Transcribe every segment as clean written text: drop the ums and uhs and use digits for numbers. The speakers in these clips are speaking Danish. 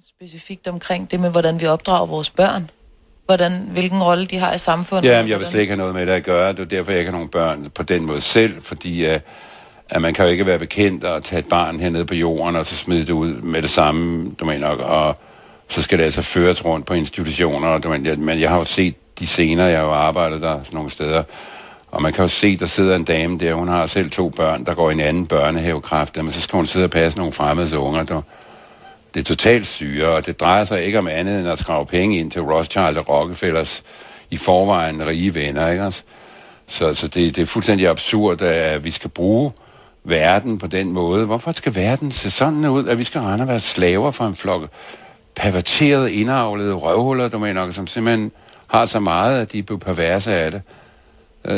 specifikt omkring det med, hvordan vi opdrager vores børn. Hvilken rolle de har i samfundet. Ja, jeg vil slet ikke have noget med det at gøre. Det er derfor, jeg ikke har nogen børn på den måde selv, fordi at man kan jo ikke være bekendt og tage et barn hernede på jorden, og så smide det ud med det samme, du mener, og så skal det altså føres rundt på institutioner. Men jeg har jo set de scener, jeg har jo arbejdet der sådan nogle steder, og man kan jo se, der sidder en dame der, hun har selv 2 børn, der går i en anden børnehavekræft, men så skal hun sidde og passe nogle fremmede unger. Det er totalt syre, og det drejer sig ikke om andet end at skrave penge ind til Rothschild og Rockefellers i forvejen rige venner, ikke også? Så det er fuldstændig absurd, at vi skal bruge verden på den måde. Hvorfor skal verden se sådan ud, at vi skal rende og være slaver for en flok perverterede, indavlede røvhuller, du mener, som simpelthen har så meget, at de bliver perverse af det.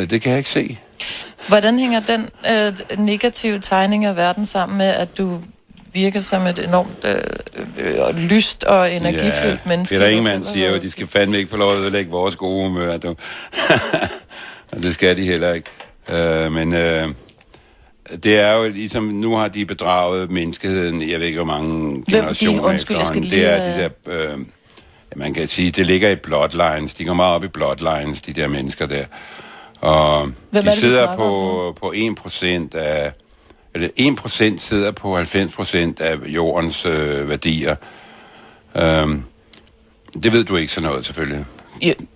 Det kan jeg ikke se. Hvordan hænger den negative tegning af verden sammen med, at du virker som et enormt lyst og energifyldt menneske? Det er der ingen mand siger, og de skal fandme ikke få lov at ødelægge vores gode humør. Og det skal de heller ikke. Men det er jo ligesom, nu har de bedraget menneskeheden, jeg ved ikke, hvor mange generationer. Undskyld, jeg skal lige... Det er de der... man kan sige, det ligger i bloodlines. De går meget op i bloodlines, de der mennesker der. Og de sidder på 1% af... Eller 1% sidder på 90% af jordens værdier. Det ved du ikke så noget, selvfølgelig.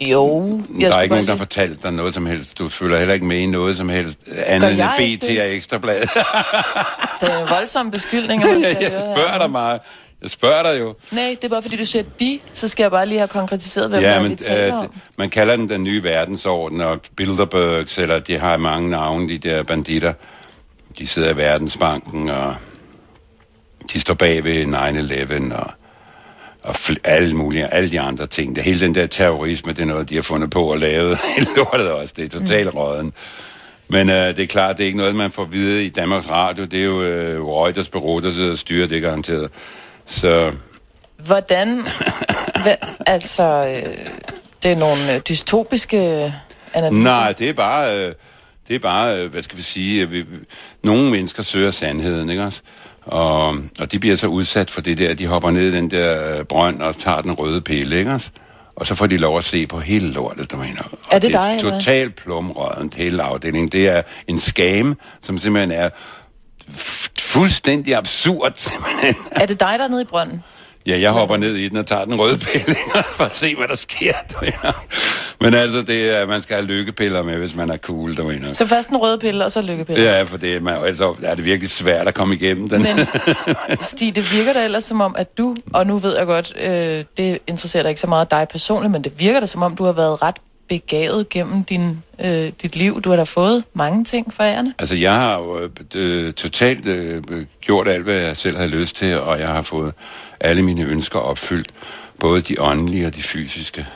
Jo. Der er ikke nogen, der har fortalt dig noget som helst. Du følger heller ikke med i noget som helst andet end BT og Ekstrabladet. Det er en voldsom beskyldning, man skal Jeg spørger dig meget. Jeg spørger dig jo. Nej, det er bare fordi, du siger de, så skal jeg bare lige have konkretiseret, hvem vi taler om. Man kalder den nye verdensorden, og Bilderbergs, eller de har mange navne, de der banditter. De sidder i Verdensbanken, og de står bag ved 9/11, og alle de andre ting. Det hele den der terrorisme, det er noget, de har fundet på at lave. Lortet også, det er totalt råden. Men det er klart, det er ikke noget, man får vide i Danmarks Radio. Det er jo Reuters bureau, der sidder og styrer det garanteret. Så... Hvordan... det er nogle dystopiske analyser? Nej, det er bare, hvad skal vi sige, nogle mennesker søger sandheden, ikke også? Og de bliver så udsat for det der, de hopper ned i den der brønd og tager den røde pille, ikke også? Og så får de lov at se på hele lortet, du mener. Er det dig, eller? Totalt plumrødent, hele afdelingen. Det er en scam, som simpelthen er fuldstændig absurd, simpelthen. Er det dig, der er nede i brønden? Ja, jeg hopper ned i den og tager den røde pille for at se, hvad der sker. Men altså, man skal have lykkepiller med, hvis man er cool. Så først en røde pille, og så lykkepiller? Ja, for altså, er det virkelig svært at komme igennem den. Men Stig, det virker da ellers som om, at du, og nu ved jeg godt, det interesserer dig ikke så meget dig personligt, men det virker da som om, du har været ret begavet gennem dit liv. Du har da fået mange ting for ærende. Altså, jeg har jo totalt gjort alt, hvad jeg selv havde lyst til, og jeg har fået alle mine ønsker opfyldt, både de åndelige og de fysiske.